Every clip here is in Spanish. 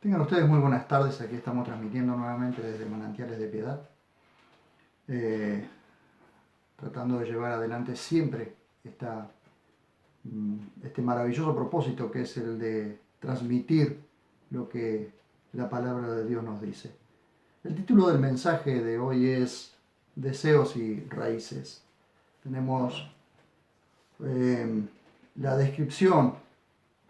Tengan ustedes muy buenas tardes. Aquí estamos transmitiendo nuevamente desde Manantiales de Piedad, eh, tratando de llevar adelante siempre este maravilloso propósito que es el de transmitir lo que la palabra de Dios nos dice. El título del mensaje de hoy es Deseos y Raíces. Tenemos la descripción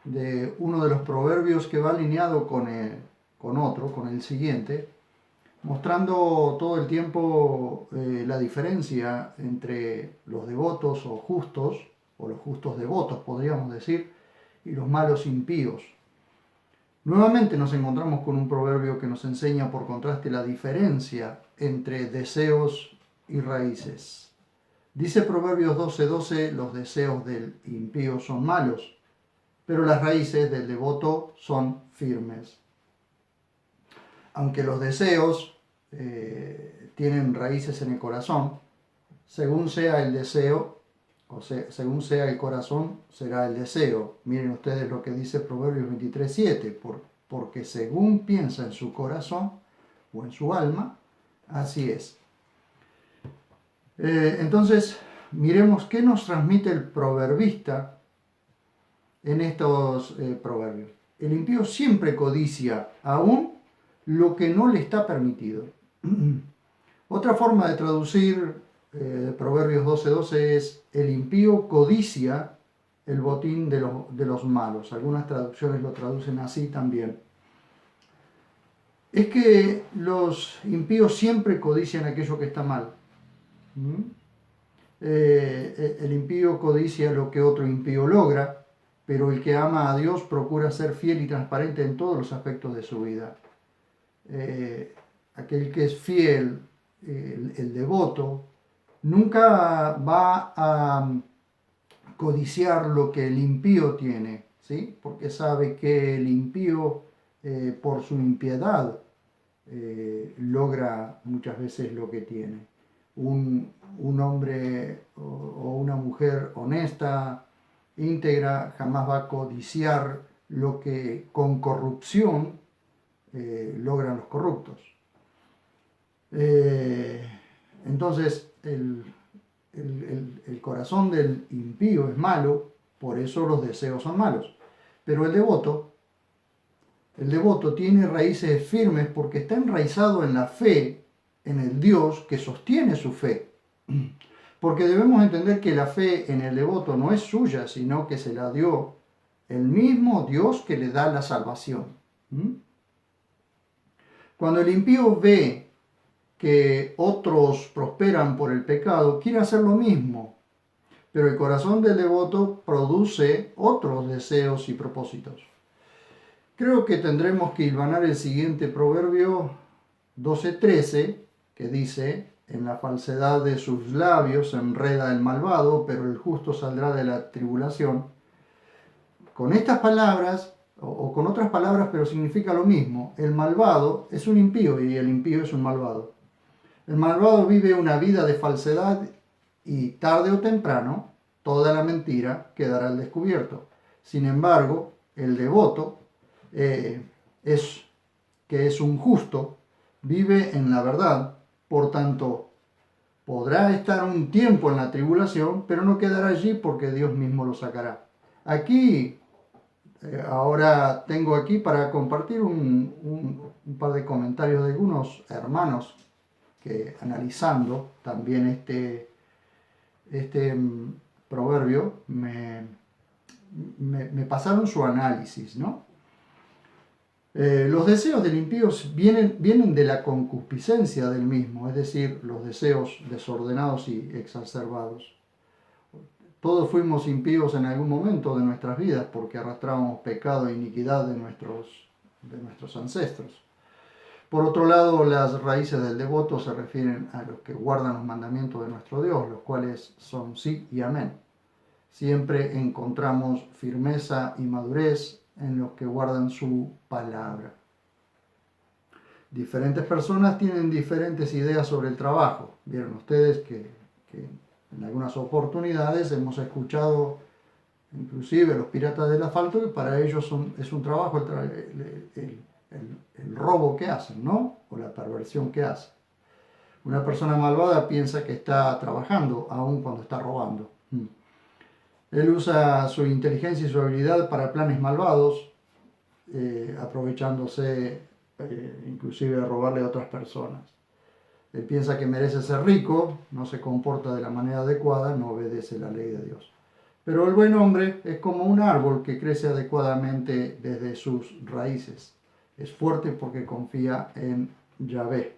de uno de los proverbios que va alineado con el siguiente, mostrando todo el tiempo la diferencia entre los devotos o los justos devotos, podríamos decir, y los malos impíos. Nuevamente nos encontramos con un proverbio que nos enseña por contraste la diferencia entre deseos y raíces. Dice Proverbios 12:12, los deseos del impío son malos, pero las raíces del devoto son firmes. Aunque los deseos tienen raíces en el corazón, según sea el deseo, según sea el corazón, será el deseo. Miren ustedes lo que dice Proverbios 23:7, porque según piensa en su corazón o en su alma, así es. Entonces, miremos qué nos transmite el proverbista en estos proverbios. El impío siempre codicia aún lo que no le está permitido. Otra forma de traducir Proverbios 12:12 es: el impío codicia el botín de los malos. Algunas traducciones lo traducen así también. Es que los impíos siempre codician aquello que está mal. El impío codicia lo que otro impío logra, pero el que ama a Dios procura ser fiel y transparente en todos los aspectos de su vida. Aquel que es fiel, el devoto, nunca va a codiciar lo que el impío tiene, ¿sí? Porque sabe que el impío, por su impiedad, logra muchas veces lo que tiene. Un hombre o una mujer honesta, íntegra, jamás va a codiciar lo que con corrupción logran los corruptos. Entonces, el corazón del impío es malo, por eso los deseos son malos. Pero el devoto tiene raíces firmes porque está enraizado en la fe, en el Dios que sostiene su fe. Porque debemos entender que la fe en el devoto no es suya, sino que se la dio el mismo Dios que le da la salvación. Cuando el impío ve que otros prosperan por el pecado, quiere hacer lo mismo, pero el corazón del devoto produce otros deseos y propósitos. Creo que tendremos que hilvanar el siguiente proverbio 12:13, que dice: en la falsedad de sus labios se enreda el malvado, pero el justo saldrá de la tribulación. Con estas palabras, o con otras palabras, pero significa lo mismo. El malvado es un impío y el impío es un malvado. El malvado vive una vida de falsedad y tarde o temprano toda la mentira quedará al descubierto. Sin embargo, el devoto, que es un justo, vive en la verdad, por tanto, podrá estar un tiempo en la tribulación, pero no quedará allí porque Dios mismo lo sacará. Aquí, ahora tengo aquí para compartir un par de comentarios de algunos hermanos que, analizando también este proverbio, me pasaron su análisis, ¿no? Los deseos del impío vienen de la concupiscencia del mismo, es decir, los deseos desordenados y exacerbados. Todos fuimos impíos en algún momento de nuestras vidas porque arrastrábamos pecado e iniquidad de nuestros ancestros. Por otro lado, las raíces del devoto se refieren a los que guardan los mandamientos de nuestro Dios, los cuales son sí y amén. Siempre encontramos firmeza y madurez en los que guardan su palabra. Diferentes personas tienen diferentes ideas sobre el trabajo. Vieron ustedes que en algunas oportunidades hemos escuchado, inclusive los piratas del asfalto, que para ellos es un trabajo el robo que hacen, ¿no? O la perversión que hacen. Una persona malvada piensa que está trabajando aun cuando está robando. Él usa su inteligencia y su habilidad para planes malvados, aprovechándose inclusive de robarle a otras personas. Él piensa que merece ser rico, no se comporta de la manera adecuada, no obedece la ley de Dios. Pero el buen hombre es como un árbol que crece adecuadamente desde sus raíces. Es fuerte porque confía en Yahvé.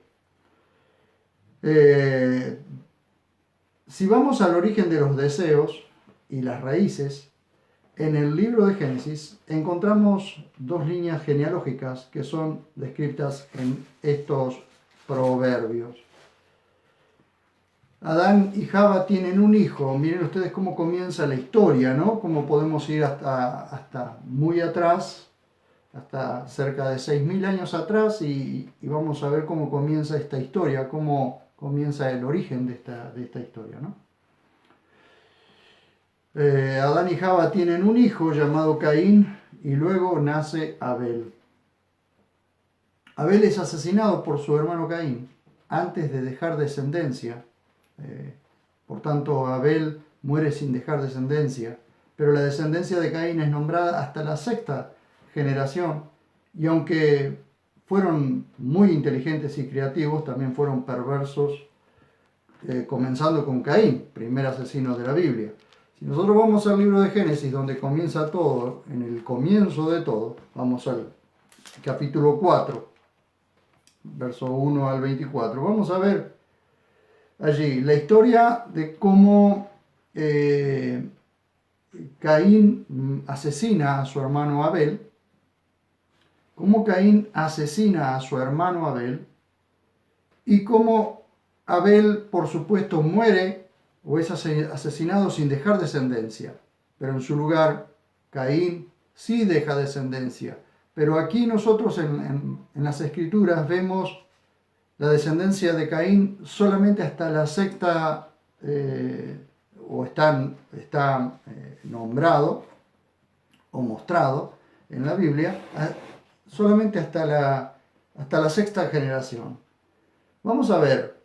Si vamos al origen de los deseos y las raíces, en el libro de Génesis encontramos dos líneas genealógicas que son descritas en estos proverbios. Adán y Java tienen un hijo. Miren ustedes cómo comienza la historia, ¿no? Cómo podemos ir hasta muy atrás, hasta cerca de 6.000 años atrás, y vamos a ver cómo comienza esta historia, cómo comienza el origen de esta historia, ¿no? Adán y Java tienen un hijo llamado Caín y luego nace Abel. Abel es asesinado por su hermano Caín antes de dejar descendencia. Por tanto, Abel muere sin dejar descendencia, pero la descendencia de Caín es nombrada hasta la sexta generación, y aunque fueron muy inteligentes y creativos, también fueron perversos, comenzando con Caín, primer asesino de la Biblia. Si nosotros vamos al libro de Génesis, donde comienza todo, en el comienzo de todo, vamos al capítulo 4, verso 1 al 24, vamos a ver allí la historia de cómo Caín asesina a su hermano Abel, y cómo Abel, por supuesto, muere o es asesinado sin dejar descendencia, pero en su lugar Caín sí deja descendencia. Pero aquí nosotros en las Escrituras vemos la descendencia de Caín solamente hasta la sexta, o está nombrado o mostrado en la Biblia, solamente hasta la sexta generación. Vamos a ver,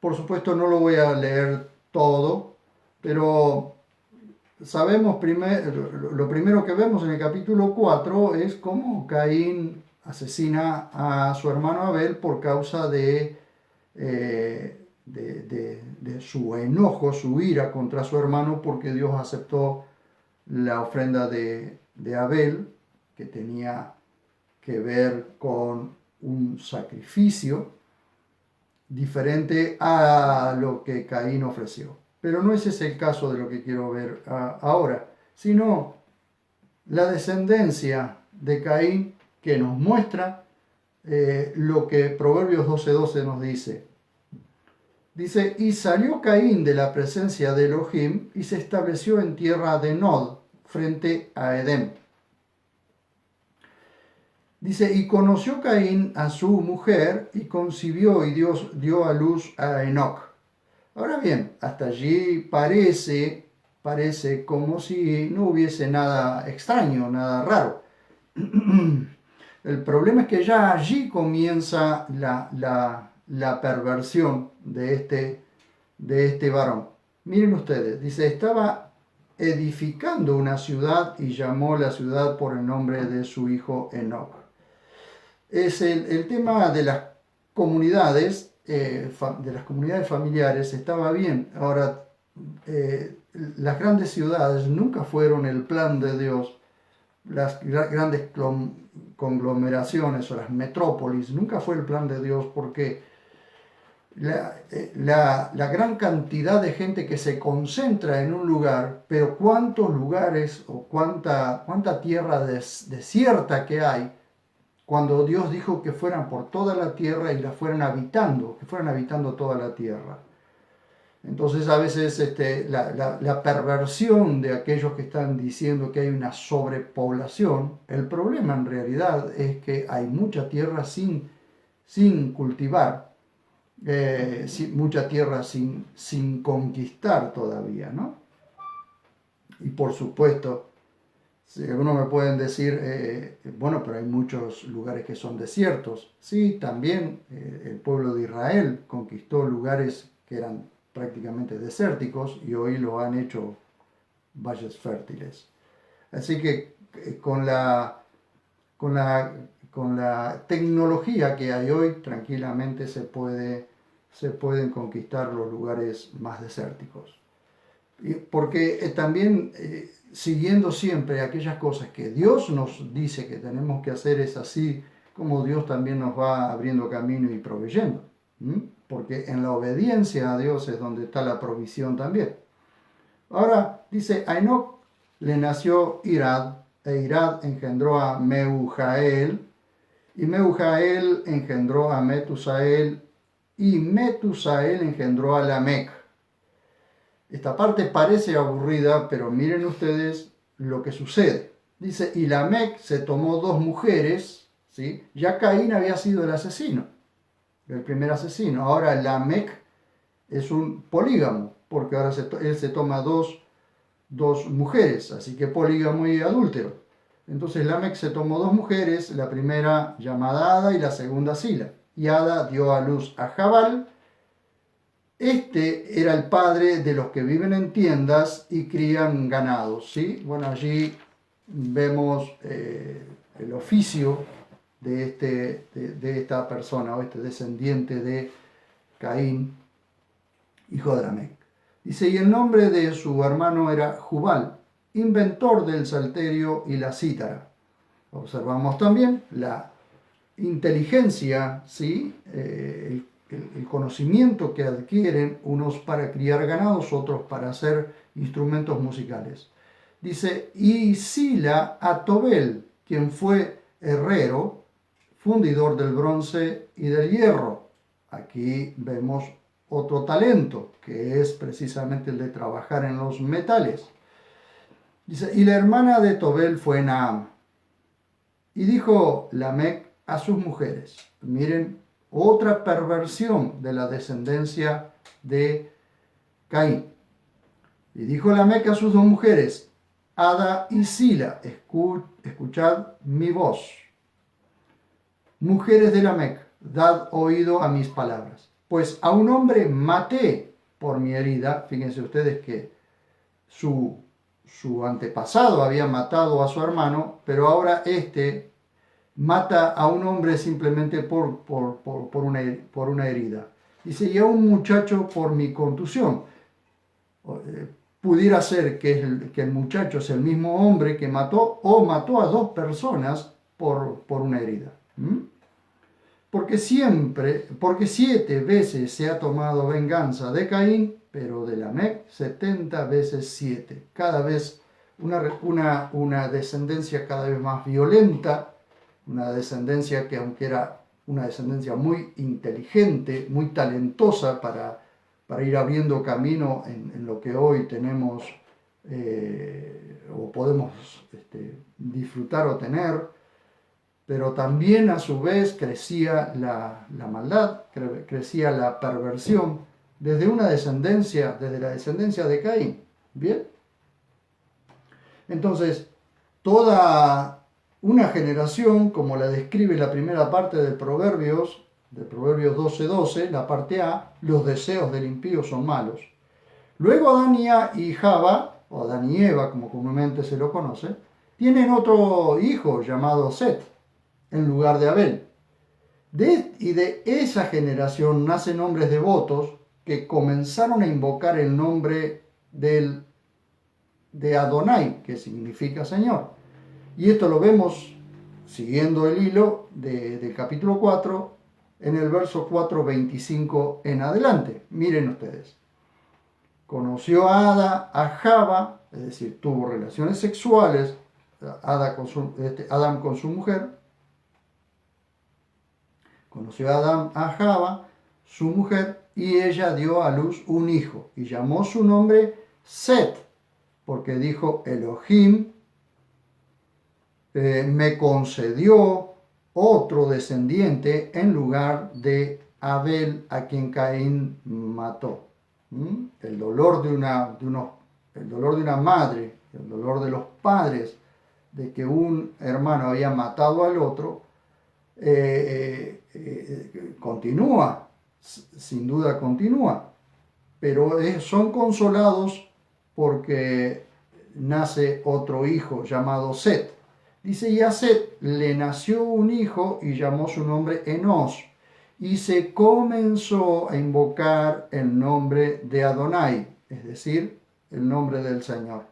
por supuesto no lo voy a leer todo, pero sabemos lo primero que vemos en el capítulo 4 es cómo Caín asesina a su hermano Abel por causa de su enojo, su ira contra su hermano, porque Dios aceptó la ofrenda de Abel, que tenía que ver con un sacrificio diferente a lo que Caín ofreció. Pero no ese es el caso de lo que quiero ver ahora, sino la descendencia de Caín, que nos muestra lo que Proverbios 12:12 nos dice. Dice, y salió Caín de la presencia de Elohim y se estableció en tierra de Nod, frente a Edén. Dice, y conoció Caín a su mujer y concibió, y Dios dio a luz a Enoc. Ahora bien, hasta allí parece como si no hubiese nada extraño, nada raro. El problema es que ya allí comienza la perversión de este varón. Miren ustedes, dice, estaba edificando una ciudad y llamó la ciudad por el nombre de su hijo Enoc. Es el tema de las comunidades, familiares, estaba bien. Ahora, las grandes ciudades nunca fueron el plan de Dios. Las grandes conglomeraciones o las metrópolis nunca fue el plan de Dios, porque la gran cantidad de gente que se concentra en un lugar, pero cuántos lugares o cuánta tierra desierta que hay, cuando Dios dijo que fueran por toda la tierra y la fueran habitando, que fueran habitando toda la tierra. Entonces a veces la perversión de aquellos que están diciendo que hay una sobrepoblación, el problema en realidad es que hay mucha tierra sin cultivar, mucha tierra sin conquistar todavía, ¿no? Y por supuesto, Sí, algunos me pueden decir, bueno, pero hay muchos lugares que son desiertos. Sí, también el pueblo de Israel conquistó lugares que eran prácticamente desérticos y hoy lo han hecho valles fértiles. Así que con con la, con la tecnología que hay hoy, tranquilamente se pueden conquistar los lugares más desérticos. Porque también siguiendo siempre aquellas cosas que Dios nos dice que tenemos que hacer, es así como Dios también nos va abriendo camino y proveyendo. Porque en la obediencia a Dios es donde está la provisión también. Ahora dice, a Enoc le nació Irad, e Irad engendró a Meujael, y Meujael engendró a Metusael, y Metusael engendró a Lamec. Esta parte parece aburrida, pero miren ustedes lo que sucede. Dice, y Lamec se tomó dos mujeres, ¿sí? Ya Caín había sido el asesino, el primer asesino. Ahora Lamec es un polígamo, porque ahora él se toma dos mujeres, así que polígamo y adúltero. Entonces Lamec se tomó dos mujeres, la primera llamada Ada y la segunda Sila. Y Ada dio a luz a Jabal. Este era el padre de los que viven en tiendas y crían ganados, ¿sí? Bueno, allí vemos el oficio de esta persona, o este descendiente de Caín, hijo de Lamec. Dice, y el nombre de su hermano era Jubal, inventor del salterio y la cítara. Observamos también la inteligencia, ¿sí? El conocimiento que adquieren unos para criar ganados, otros para hacer instrumentos musicales. Dice, y Sila a Tobel, quien fue herrero, fundidor del bronce y del hierro. Aquí vemos otro talento, que es precisamente el de trabajar en los metales. Dice, y la hermana de Tobel fue Naam. Y dijo Lamec a sus mujeres, miren, otra perversión de la descendencia de Caín. Y dijo Lamec a sus dos mujeres, Ada y Sila, escuchad mi voz. Mujeres de Lamec, dad oído a mis palabras. Pues a un hombre maté por mi herida. Fíjense ustedes que su antepasado había matado a su hermano, pero ahora este mata a un hombre simplemente por una herida. Dice, y a un muchacho por mi contusión. Pudiera ser que el muchacho es el mismo hombre que mató o mató a dos personas por una herida. Porque 7 veces se ha tomado venganza de Caín, pero de Lamec 70 veces 7. Cada vez una descendencia cada vez más violenta, una descendencia que aunque era una descendencia muy inteligente, muy talentosa para ir abriendo camino en lo que hoy tenemos o podemos disfrutar o tener, pero también a su vez crecía la maldad, crecía la perversión desde desde la descendencia de Caín. ¿Bien? Entonces, toda una generación, como la describe la primera parte de Proverbios 12:12, la parte A, los deseos del impío son malos. Luego Adán y Java, o Adán y Eva, como comúnmente se lo conoce, tienen otro hijo llamado Set, en lugar de Abel. Y de esa generación nacen hombres devotos que comenzaron a invocar el nombre de Adonai, que significa Señor. Y esto lo vemos siguiendo el hilo del capítulo 4, en el verso 4:25 en adelante. Miren ustedes. Conoció a Ada, a Java, es decir, tuvo relaciones sexuales, Adán con su mujer. Conoció a Adán a Java, su mujer, y ella dio a luz un hijo, y llamó su nombre Set, porque dijo, Elohim me concedió otro descendiente en lugar de Abel, a quien Caín mató. El dolor de una madre, el dolor de los padres de que un hermano había matado al otro, continúa, sin duda continúa, pero son consolados porque nace otro hijo llamado Set. Dice, y a Set le nació un hijo y llamó su nombre Enos, y se comenzó a invocar el nombre de Adonai, es decir, el nombre del Señor.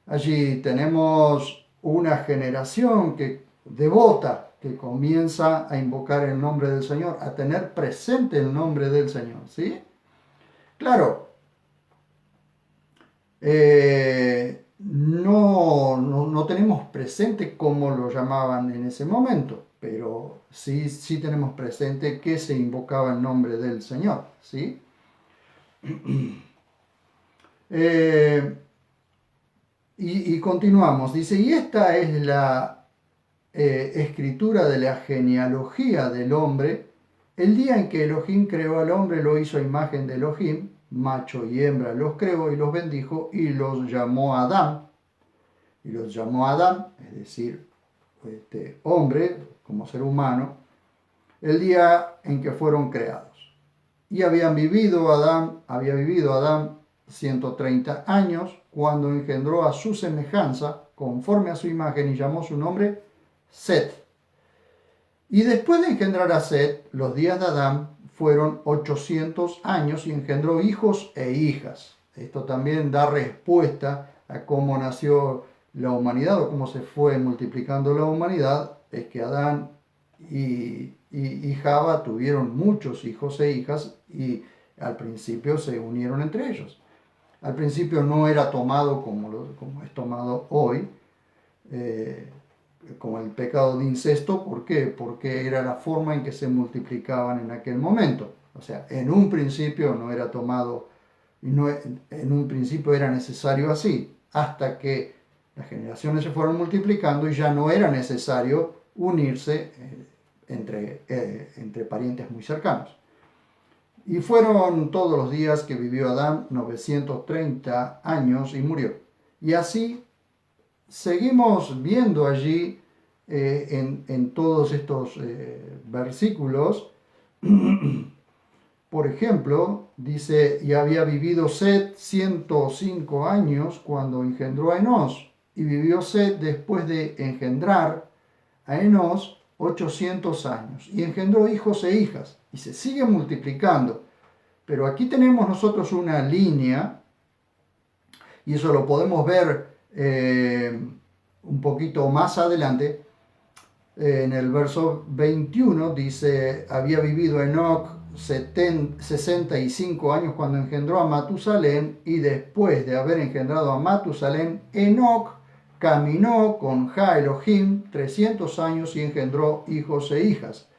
Allí tenemos una generación devota que comienza a invocar el nombre del Señor, a tener presente el nombre del Señor, ¿sí? Claro, no tenemos presente cómo lo llamaban en ese momento, pero sí tenemos presente que se invocaba el nombre del Señor, ¿sí? Y continuamos, dice, y esta es la escritura de la genealogía del hombre. El día en que Elohim creó al hombre, lo hizo a imagen de Elohim, macho y hembra los creó y los bendijo y los llamó Adán. Y los llamó Adán, es decir, hombre, como ser humano, el día en que fueron creados. Y había vivido Adán 130 años cuando engendró a su semejanza, conforme a su imagen, y llamó su nombre Set. Y después de engendrar a Set, los días de Adán fueron 800 años y engendró hijos e hijas. Esto también da respuesta a cómo nació la humanidad o cómo se fue multiplicando la humanidad. Es que Adán y Java tuvieron muchos hijos e hijas y al principio se unieron entre ellos. Al principio no era tomado como es tomado hoy, como el pecado de incesto. ¿Por qué? Porque era la forma en que se multiplicaban en aquel momento. O sea, en un principio no era tomado, en un principio era necesario así, hasta que las generaciones se fueron multiplicando y ya no era necesario unirse entre parientes muy cercanos. Y fueron todos los días que vivió Adán 930 años y murió. Y así seguimos viendo allí en todos estos versículos. Por ejemplo, dice, y había vivido Set 105 años cuando engendró a Enos, y vivió Set después de engendrar a Enos 800 años, y engendró hijos e hijas, y se sigue multiplicando. Pero aquí tenemos nosotros una línea, y eso lo podemos ver un poquito más adelante. En el verso 21 dice, había vivido Enoc 65 años cuando engendró a Matusalén, y después de haber engendrado a Matusalén, Enoc caminó con Ja Elohim 300 años y engendró hijos e hijas.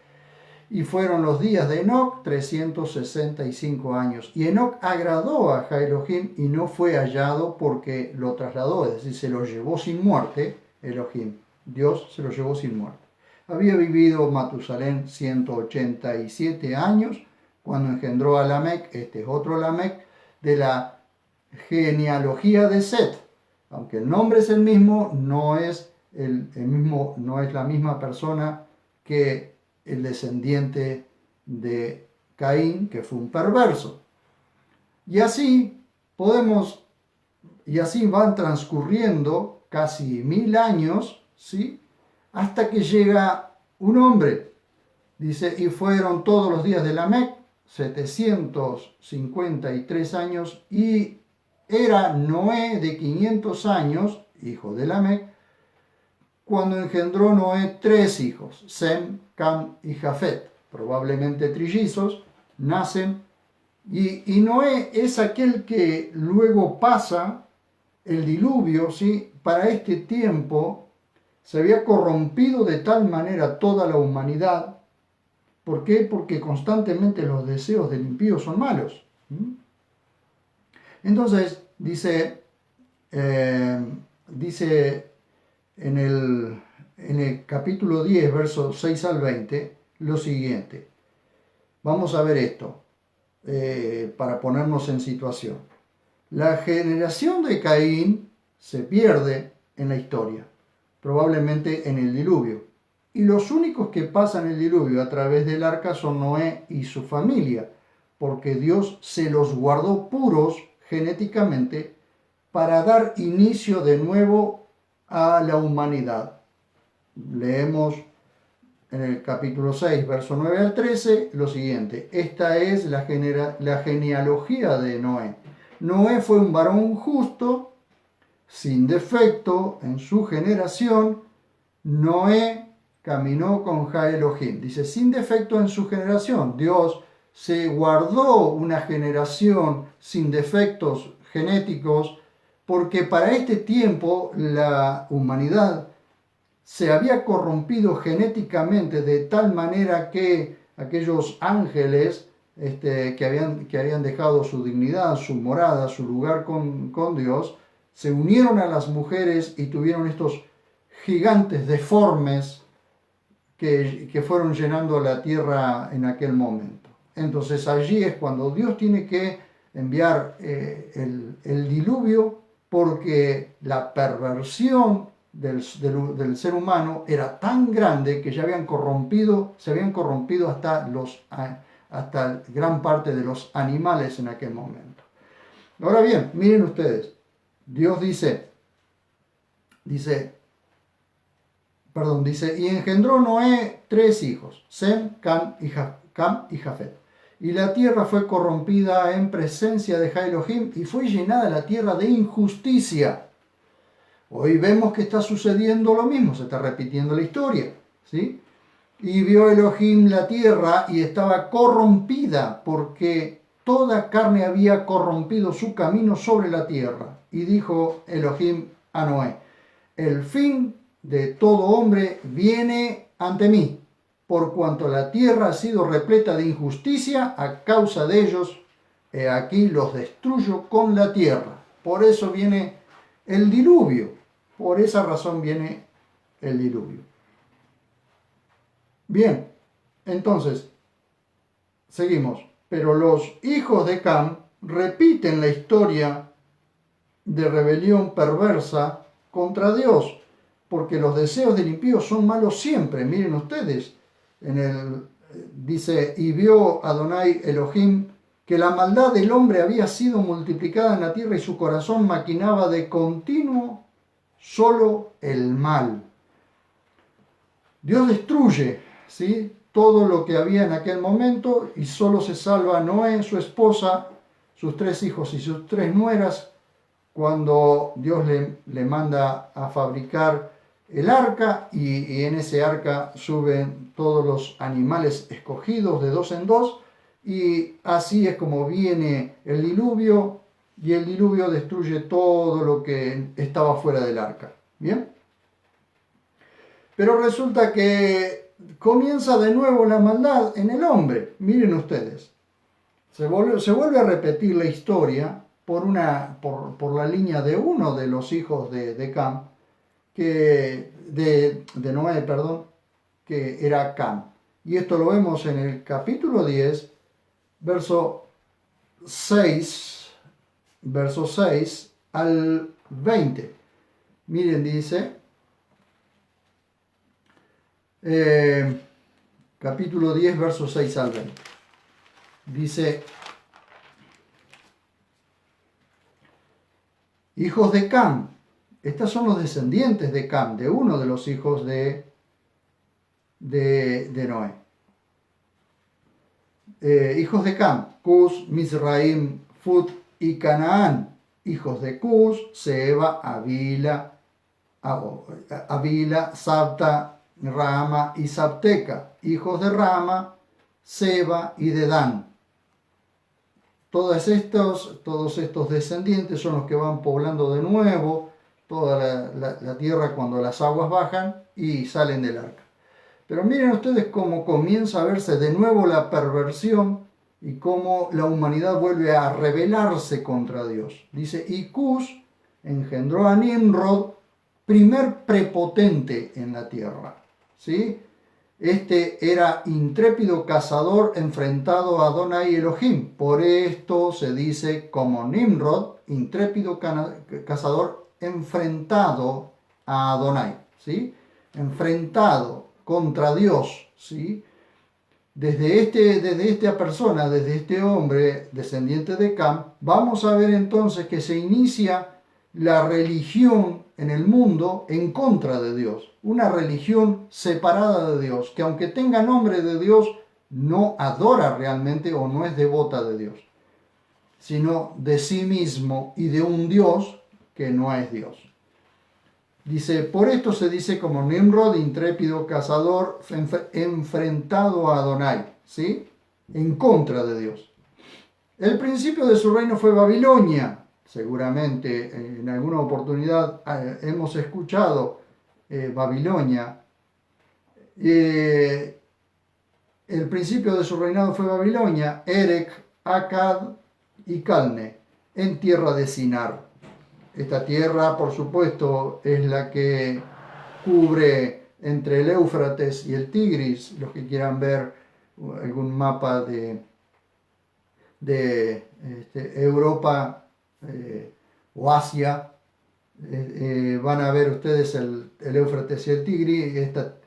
Y fueron los días de Enoc 365 años. Y Enoc agradó a Ja Elohim y no fue hallado porque lo trasladó, es decir, se lo llevó sin muerte Elohim. Dios se lo llevó sin muerte. Había vivido Matusalén 187 años cuando engendró a Lamec, este es otro Lamec, de la genealogía de Set. Aunque el nombre es el mismo, no es la misma persona que el descendiente de Caín, que fue un perverso. Y así van transcurriendo casi 1000 años, ¿sí? Hasta que llega un hombre. Dice, y fueron todos los días de Lamec 753 años, y era Noé de 500 años, hijo de Lamec, cuando engendró Noé 3 hijos, Sem, Cam y Jafet, probablemente trillizos, nacen, y Noé es aquel que luego pasa el diluvio, ¿sí? Para este tiempo se había corrompido de tal manera toda la humanidad. ¿Por qué? Porque constantemente los deseos del impío son malos. Entonces, dice en el capítulo 10, versos 6 al 20, lo siguiente. Vamos a ver esto, para ponernos en situación. La generación de Caín se pierde en la historia. probablemente en el diluvio. Y los únicos que pasan el diluvio a través del arca son Noé y su familia, porque Dios se los guardó puros genéticamente para dar inicio de nuevo a la humanidad. Leemos en el capítulo 6, verso 9 al 13, lo siguiente. Esta es la genealogía de Noé. Noé fue un varón justo, sin defecto en su generación. Noé caminó con Jah Elohim. Dice, sin defecto en su generación. Dios se guardó una generación sin defectos genéticos porque para este tiempo la humanidad se había corrompido genéticamente de tal manera que aquellos ángeles que habían dejado su dignidad, su morada, su lugar con Dios, se unieron a las mujeres y tuvieron estos gigantes deformes que fueron llenando la tierra en aquel momento. Entonces allí es cuando Dios tiene que enviar el diluvio, porque la perversión del ser humano era tan grande que ya se habían corrompido hasta gran parte de los animales en aquel momento. Ahora bien, miren ustedes, Dios dice, y engendró Noé 3 hijos, Sem, Cam y Jafet. Y la tierra fue corrompida en presencia de Jah Elohim y fue llenada la tierra de injusticia. Hoy vemos que está sucediendo lo mismo, se está repitiendo la historia, ¿sí? Y vio Elohim la tierra y estaba corrompida, porque toda carne había corrompido su camino sobre la tierra. Y dijo Elohim a Noé, el fin de todo hombre viene ante mí, por cuanto la tierra ha sido repleta de injusticia a causa de ellos, he aquí los destruyo con la tierra. Por eso viene el diluvio, por esa razón viene el diluvio. Bien, entonces, seguimos. Pero los hijos de Cam repiten la historia de rebelión perversa contra Dios, porque los deseos del impío son malos siempre. Miren ustedes, dice, y vio Adonai Elohim que la maldad del hombre había sido multiplicada en la tierra y su corazón maquinaba de continuo solo el mal. Dios destruye, ¿sí?, todo lo que había en aquel momento y solo se salva Noé, su esposa, sus 3 hijos y sus 3 nueras, cuando Dios le manda a fabricar el arca y en ese arca suben todos los animales escogidos de 2 en 2 y así es como viene el diluvio y el diluvio destruye todo lo que estaba fuera del arca. ¿Bien? Pero resulta que comienza de nuevo la maldad en el hombre. Miren ustedes, se vuelve a repetir la historia por la línea de uno de los hijos de Cam, de Noé, perdón, que era Cam. Y esto lo vemos en el capítulo 10, verso 6 al 20. Miren, dice, capítulo 10, verso 6 al 20. Dice, hijos de Cam. Estos son los descendientes de Cam, de uno de los hijos de Noé. Hijos de Cam, Cus, Mizraim, Fut y Canaán. Hijos de Cus, Seba, Avila, Sabta, Rama y Sabteca. Hijos de Rama, Seba y Dedán. Todos estos descendientes son los que van poblando de nuevo toda la tierra cuando las aguas bajan y salen del arca. Pero miren ustedes cómo comienza a verse de nuevo la perversión y cómo la humanidad vuelve a rebelarse contra Dios. Dice, y Cus engendró a Nimrod, primer prepotente en la tierra. ¿Sí? Este era intrépido cazador enfrentado a Adonai Elohim. Por esto se dice como Nimrod, intrépido cazador enfrentado a Adonai. ¿sí? Enfrentado contra Dios, ¿sí? Desde esta persona, desde este hombre descendiente de Cam, vamos a ver entonces que se inicia la religión en el mundo en contra de Dios. Una religión separada de Dios, que aunque tenga nombre de Dios, no adora realmente o no es devota de Dios, sino de sí mismo y de un Dios que no es Dios. Dice, por esto se dice como Nimrod, intrépido cazador, enfrentado a Adonai, ¿sí? En contra de Dios. El principio de su reino fue Babilonia. Seguramente en alguna oportunidad hemos escuchado Babilonia. El principio de su reinado fue Babilonia, Erech, Akkad y Calne, en tierra de Sinar. Esta tierra, por supuesto, es la que cubre entre el Éufrates y el Tigris. Los que quieran ver algún mapa de Europa o Asia, van a ver ustedes el Éufrates y el Tigris.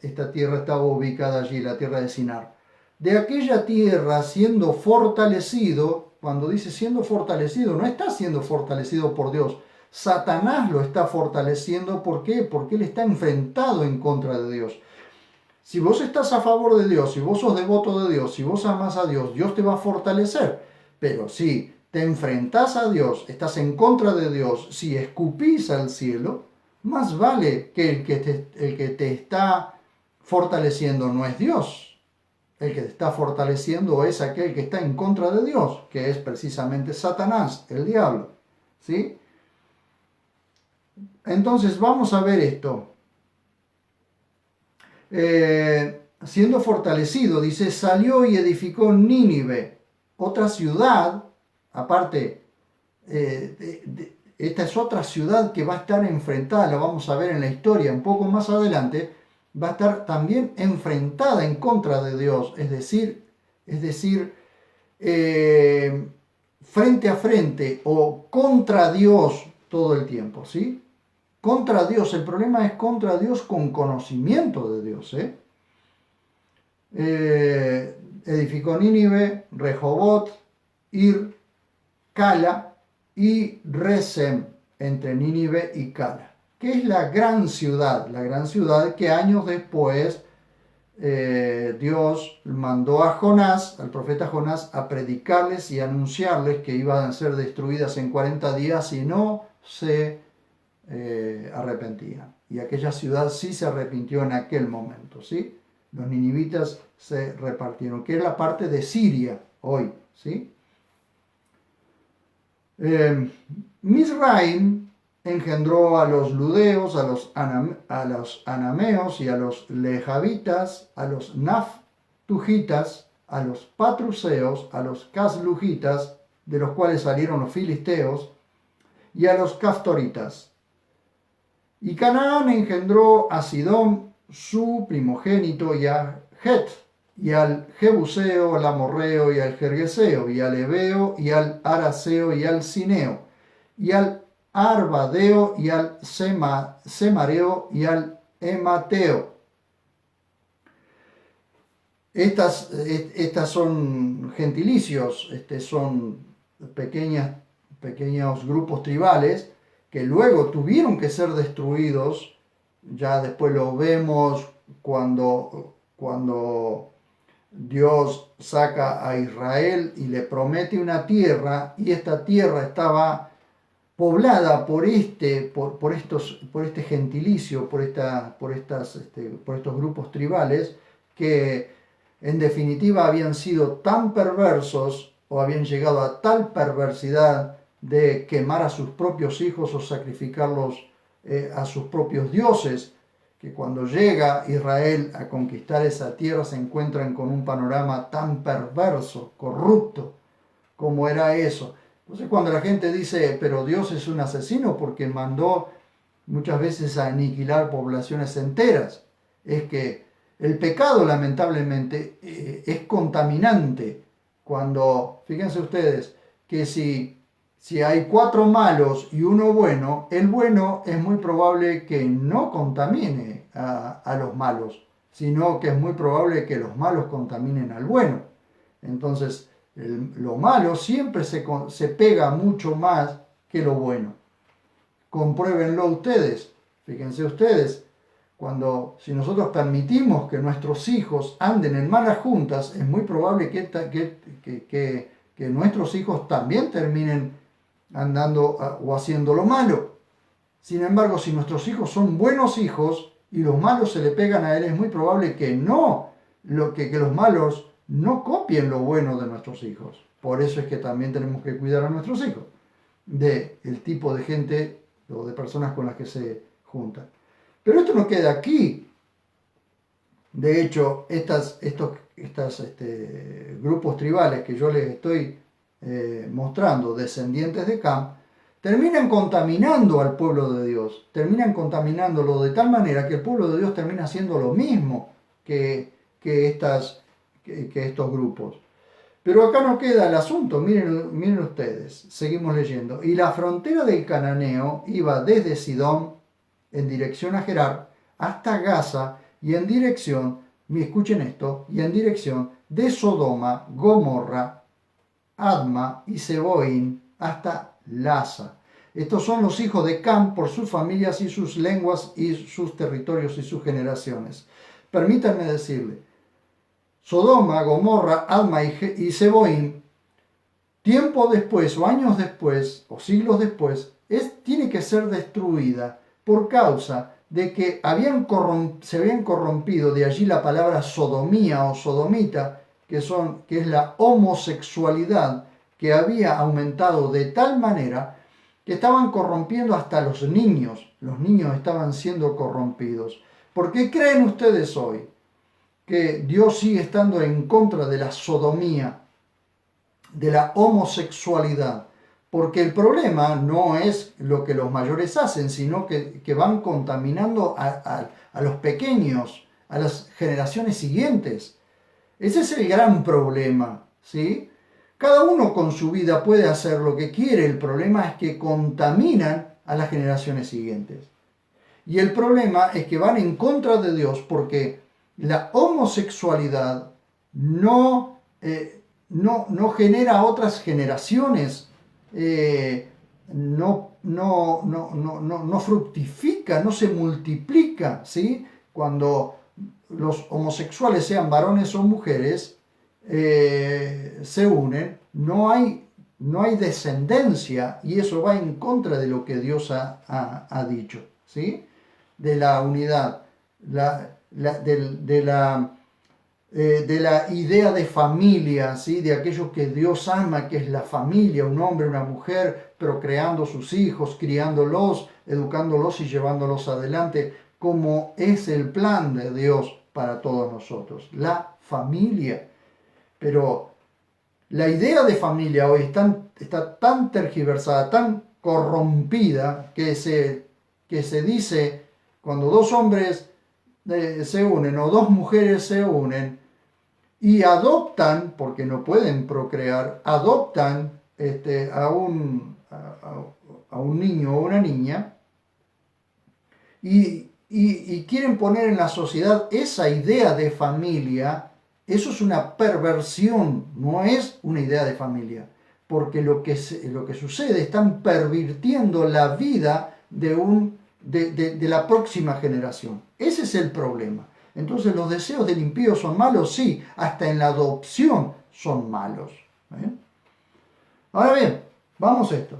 Esta tierra estaba ubicada allí, la tierra de Sinar. De aquella tierra, siendo fortalecido, cuando dice siendo fortalecido, no está siendo fortalecido por Dios. Satanás lo está fortaleciendo. ¿Por qué? Porque él está enfrentado en contra de Dios. Si vos estás a favor de Dios, si vos sos devoto de Dios, si vos amás a Dios, Dios te va a fortalecer. Pero si te enfrentás a Dios, estás en contra de Dios, si escupís al cielo, más vale que el que te está fortaleciendo no es Dios. El que te está fortaleciendo es aquel que está en contra de Dios, que es precisamente Satanás, el diablo. ¿Sí? Entonces vamos a ver esto. Siendo fortalecido, dice, salió y edificó Nínive, otra ciudad, aparte, esta es otra ciudad que va a estar enfrentada, lo vamos a ver en la historia un poco más adelante, va a estar también enfrentada en contra de Dios, es decir, frente a frente o contra Dios todo el tiempo, ¿sí? Contra Dios, el problema es contra Dios con conocimiento de Dios, edificó Nínive, Rehobot, Ir, Cala y Resem, entre Nínive y Cala, que es la gran ciudad que años después Dios mandó a Jonás, al profeta Jonás, a predicarles y anunciarles que iban a ser destruidas en 40 días si no se arrepentían. Y aquella ciudad sí se arrepintió en aquel momento, ¿sí? Los ninivitas se repartieron, que es la parte de Siria hoy, ¿sí? Misraim engendró a los ludeos, a los anameos y a los lejavitas, a los naftujita, a los patruseos, a los caslujitas, de los cuales salieron los filisteos, y a los caftoritas. Y Canaán engendró a Sidón, su primogénito, y a Het, y al Jebuseo, al Amorreo, y al Gergeseo, y al Ebeo, y al Araseo, y al Sineo, y al Arbadeo, y al Semareo, y al Emateo. Estas son gentilicios, son pequeños grupos tribales que luego tuvieron que ser destruidos. Ya después lo vemos cuando Dios saca a Israel y le promete una tierra, y esta tierra estaba poblada por este gentilicio, por estos grupos tribales que en definitiva habían sido tan perversos o habían llegado a tal perversidad de quemar a sus propios hijos o sacrificarlos a sus propios dioses, que cuando llega Israel a conquistar esa tierra se encuentran con un panorama tan perverso, corrupto, como era eso. Entonces cuando la gente dice, pero Dios es un asesino porque mandó muchas veces a aniquilar poblaciones enteras, es que el pecado lamentablemente es contaminante. Cuando, fíjense ustedes, que si Si hay 4 malos y uno bueno, el bueno es muy probable que no contamine a los malos, sino que es muy probable que los malos contaminen al bueno. Entonces, lo malo siempre se pega mucho más que lo bueno. Compruébenlo ustedes. Fíjense ustedes, si nosotros permitimos que nuestros hijos anden en malas juntas, es muy probable que nuestros hijos también terminen andando o haciendo lo malo. Sin embargo, si nuestros hijos son buenos hijos y los malos se le pegan a él, es muy probable que que los malos no copien lo bueno de nuestros hijos. Por eso es que también tenemos que cuidar a nuestros hijos del tipo de gente o de personas con las que se juntan. Pero esto no queda aquí. De hecho, estos grupos tribales que yo les estoy mostrando, descendientes de Cam, terminan contaminando al pueblo de Dios, terminan contaminándolo de tal manera que el pueblo de Dios termina haciendo lo mismo que estos grupos. Pero acá no queda el asunto, miren ustedes, seguimos leyendo. Y la frontera del cananeo iba desde Sidón en dirección a Gerar hasta Gaza y en dirección, escuchen esto, y en dirección de Sodoma, Gomorra, Adma y Seboín hasta Lasa. Estos son los hijos de Cam por sus familias y sus lenguas y sus territorios y sus generaciones. Permítanme decirle, Sodoma, Gomorra, Adma y Seboín, tiempo después o años después o siglos después, tiene que ser destruida por causa de que se habían corrompido, de allí la palabra sodomía o sodomita, que es la homosexualidad que había aumentado de tal manera que estaban corrompiendo hasta los niños estaban siendo corrompidos. ¿Por qué creen ustedes hoy que Dios sigue estando en contra de la sodomía, de la homosexualidad? Porque el problema no es lo que los mayores hacen, sino que van contaminando a los pequeños, a las generaciones siguientes. Ese es el gran problema, ¿sí? Cada uno con su vida puede hacer lo que quiere, el problema es que contaminan a las generaciones siguientes. Y el problema es que van en contra de Dios porque la homosexualidad no genera otras generaciones, no fructifica, no se multiplica, ¿sí? Cuando los homosexuales, sean varones o mujeres, se unen, no hay descendencia, y eso va en contra de lo que Dios ha dicho, ¿sí? De la unidad, de la idea de familia, ¿sí? De aquello que Dios ama, que es la familia, un hombre, una mujer, procreando sus hijos, criándolos, educándolos y llevándolos adelante, como es el plan de Dios para todos nosotros, la familia. Pero la idea de familia hoy está tan tergiversada, tan corrompida, que se dice, cuando dos hombres se unen o dos mujeres se unen y adoptan, porque no pueden procrear, adoptan a un niño o una niña y quieren poner en la sociedad esa idea de familia. Eso es una perversión, no es una idea de familia, porque lo que sucede, están pervirtiendo la vida de la próxima generación. Ese es el problema. Entonces, ¿los deseos del impío son malos? Sí, hasta en la adopción son malos. Ahora bien, vamos a esto.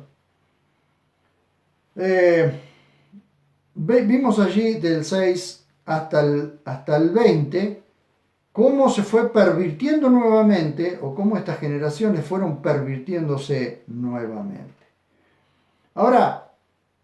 Vimos allí del 6 hasta el 20, cómo se fue pervirtiendo nuevamente, o cómo estas generaciones fueron pervirtiéndose nuevamente. Ahora,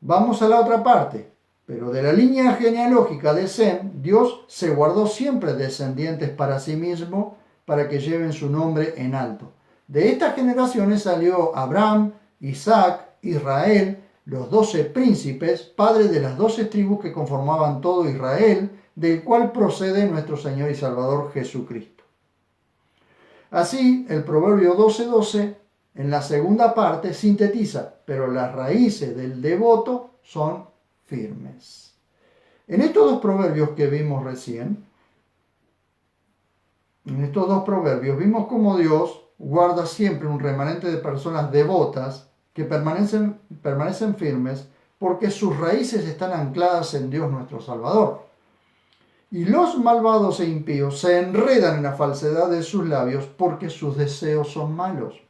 vamos a la otra parte. Pero de la línea genealógica de Sem, Dios se guardó siempre descendientes para sí mismo, para que lleven su nombre en alto. De estas generaciones salió Abraham, Isaac, Israel, los 12 príncipes, padres de las 12 tribus que conformaban todo Israel, del cual procede nuestro Señor y Salvador Jesucristo. Así, el Proverbio 12:12 En la segunda parte sintetiza, pero las raíces del devoto son firmes. En estos dos proverbios que vimos recién, vimos cómo Dios guarda siempre un remanente de personas devotas que permanecen firmes porque sus raíces están ancladas en Dios nuestro Salvador. Y los malvados e impíos se enredan en la falsedad de sus labios porque sus deseos son malos.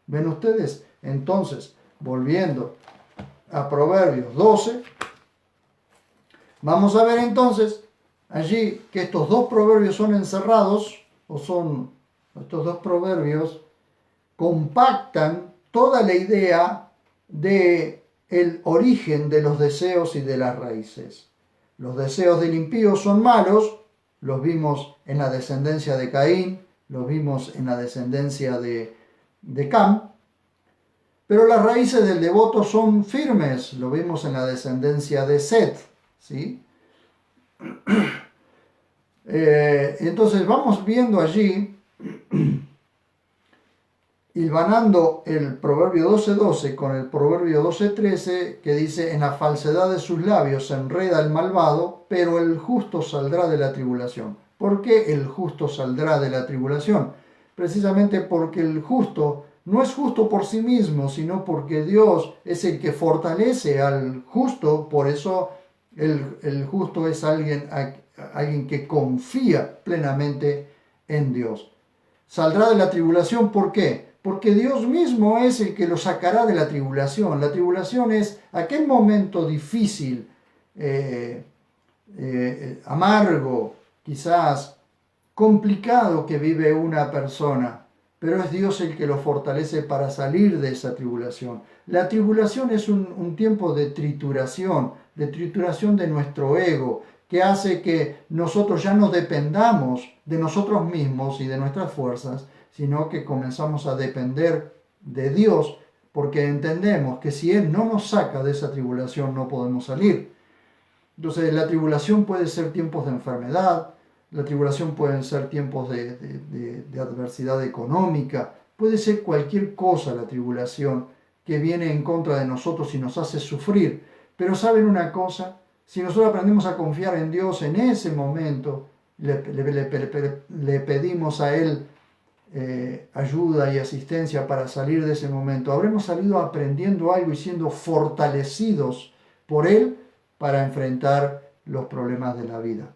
¿Ven ustedes? Entonces, volviendo a Proverbios 12, vamos a ver entonces allí que estos dos proverbios son encerrados, estos dos proverbios compactan toda la idea de el origen de los deseos y de las raíces. Los deseos del impío son malos, los vimos en la descendencia de Caín, los vimos en la descendencia de Cam, pero las raíces del devoto son firmes, lo vimos en la descendencia de Set, ¿sí? Entonces vamos viendo allí, hilvanando el proverbio 12:12 con el proverbio 12:13, que dice: en la falsedad de sus labios se enreda el malvado, pero el justo saldrá de la tribulación. ¿Por qué el justo saldrá de la tribulación? Precisamente porque el justo no es justo por sí mismo, sino porque Dios es el que fortalece al justo. Por eso el justo es alguien que confía plenamente en Dios. Saldrá de la tribulación, ¿por qué? Porque Dios mismo es el que lo sacará de la tribulación. La tribulación es aquel momento difícil, amargo, quizás complicado que vive una persona, pero es Dios el que lo fortalece para salir de esa tribulación. La tribulación es un tiempo de trituración de nuestro ego, que hace que nosotros ya no dependamos de nosotros mismos y de nuestras fuerzas, sino que comenzamos a depender de Dios, porque entendemos que si Él no nos saca de esa tribulación no podemos salir. Entonces la tribulación puede ser tiempos de enfermedad, la tribulación pueden ser tiempos de adversidad económica, puede ser cualquier cosa la tribulación que viene en contra de nosotros y nos hace sufrir. Pero ¿saben una cosa? Si nosotros aprendemos a confiar en Dios en ese momento, le pedimos a Él ayuda y asistencia para salir de ese momento, habremos salido aprendiendo algo y siendo fortalecidos por Él para enfrentar los problemas de la vida.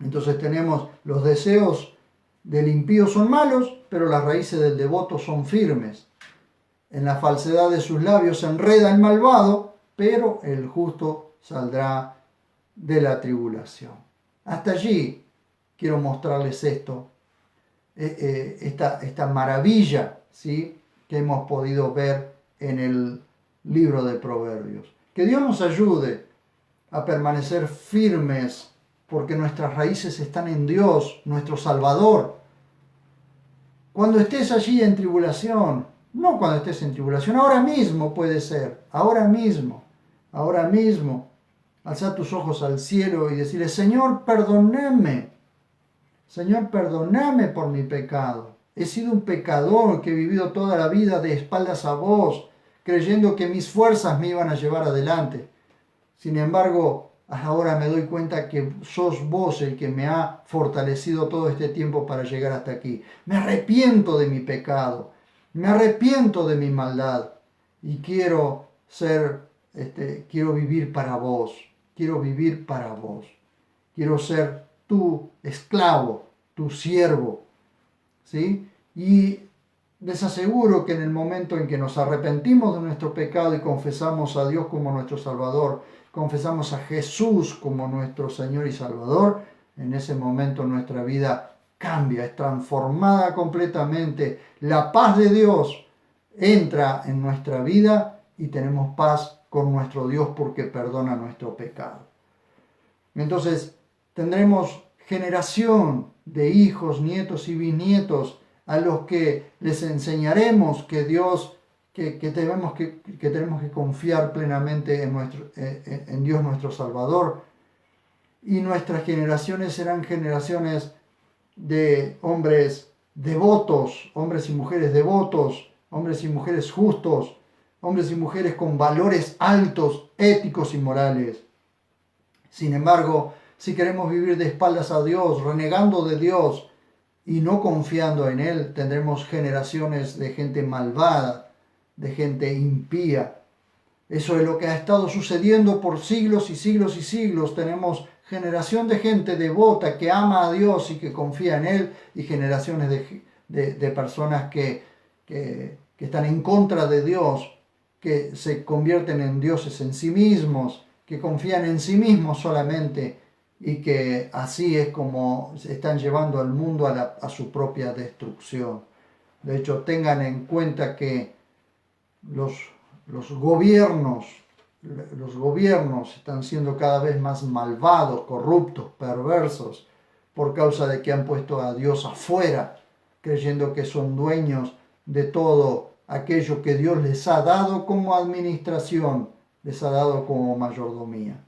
Entonces tenemos los deseos del impío son malos, pero las raíces del devoto son firmes. En la falsedad de sus labios se enreda el malvado, pero el justo saldrá de la tribulación. Hasta allí quiero mostrarles esta maravilla, ¿sí?, que hemos podido ver en el libro de Proverbios. Que Dios nos ayude a permanecer firmes, porque nuestras raíces están en Dios, nuestro Salvador. Cuando estés allí en tribulación, no cuando estés en tribulación, ahora mismo puede ser, ahora mismo, alza tus ojos al cielo y decirle: Señor, perdóname por mi pecado. He sido un pecador que he vivido toda la vida de espaldas a vos, creyendo que mis fuerzas me iban a llevar adelante. Sin embargo, ahora me doy cuenta que sos vos el que me ha fortalecido todo este tiempo para llegar hasta aquí. Me arrepiento de mi pecado, me arrepiento de mi maldad y quiero vivir para vos, quiero ser tu esclavo, tu siervo, ¿sí? Y les aseguro que en el momento en que nos arrepentimos de nuestro pecado y confesamos a Dios como nuestro Salvador, confesamos a Jesús como nuestro Señor y Salvador, en ese momento nuestra vida cambia, es transformada completamente. La paz de Dios entra en nuestra vida y tenemos paz con nuestro Dios porque perdona nuestro pecado. Entonces tendremos generación de hijos, nietos y bisnietos a los que les enseñaremos que Dios, que tenemos que confiar plenamente en Dios nuestro Salvador. Y nuestras generaciones serán generaciones de hombres devotos, hombres y mujeres devotos, hombres y mujeres justos, hombres y mujeres con valores altos, éticos y morales. Sin embargo, si queremos vivir de espaldas a Dios, renegando de Dios y no confiando en Él, tendremos generaciones de gente malvada, de gente impía. Eso es lo que ha estado sucediendo por siglos y siglos y siglos. Tenemos generación de gente devota que ama a Dios y que confía en Él, y generaciones de personas que están en contra de Dios, que se convierten en dioses en sí mismos, que confían en sí mismos solamente, y que así es como están llevando al mundo a su propia destrucción. De hecho, tengan en cuenta que los gobiernos están siendo cada vez más malvados, corruptos, perversos, por causa de que han puesto a Dios afuera, creyendo que son dueños de todo aquello que Dios les ha dado como administración, les ha dado como mayordomía.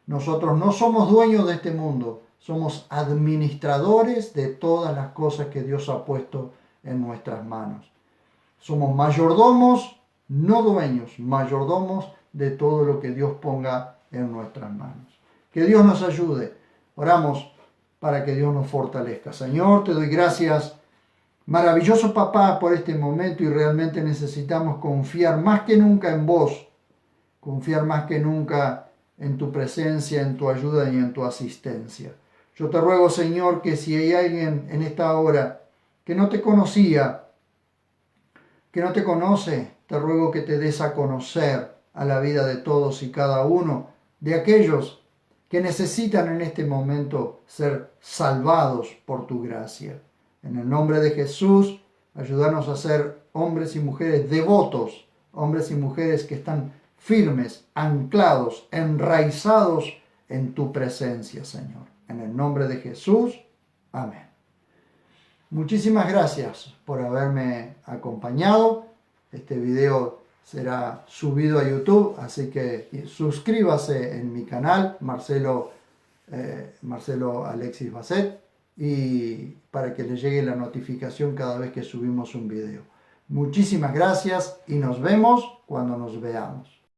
Nosotros no somos dueños de este mundo, somos administradores de todas las cosas que Dios ha puesto en nuestras manos. Somos mayordomos, no dueños, mayordomos de todo lo que Dios ponga en nuestras manos. Que Dios nos ayude. Oramos para que Dios nos fortalezca. Señor, te doy gracias, maravilloso papá, por este momento, y realmente necesitamos confiar más que nunca en vos, confiar más que nunca en tu presencia, en tu ayuda y en tu asistencia. Yo te ruego, Señor, que si hay alguien en esta hora que no te conocía, que no te conoce, te ruego que te des a conocer a la vida de todos y cada uno de aquellos que necesitan en este momento ser salvados por tu gracia. En el nombre de Jesús, ayúdanos a ser hombres y mujeres devotos, hombres y mujeres que están firmes, anclados, enraizados en tu presencia, Señor. En el nombre de Jesús, amén. Muchísimas gracias por haberme acompañado. Este video será subido a YouTube, así que suscríbase en mi canal, Marcelo Alexis Basset, y para que le llegue la notificación cada vez que subimos un video. Muchísimas gracias y nos vemos cuando nos veamos.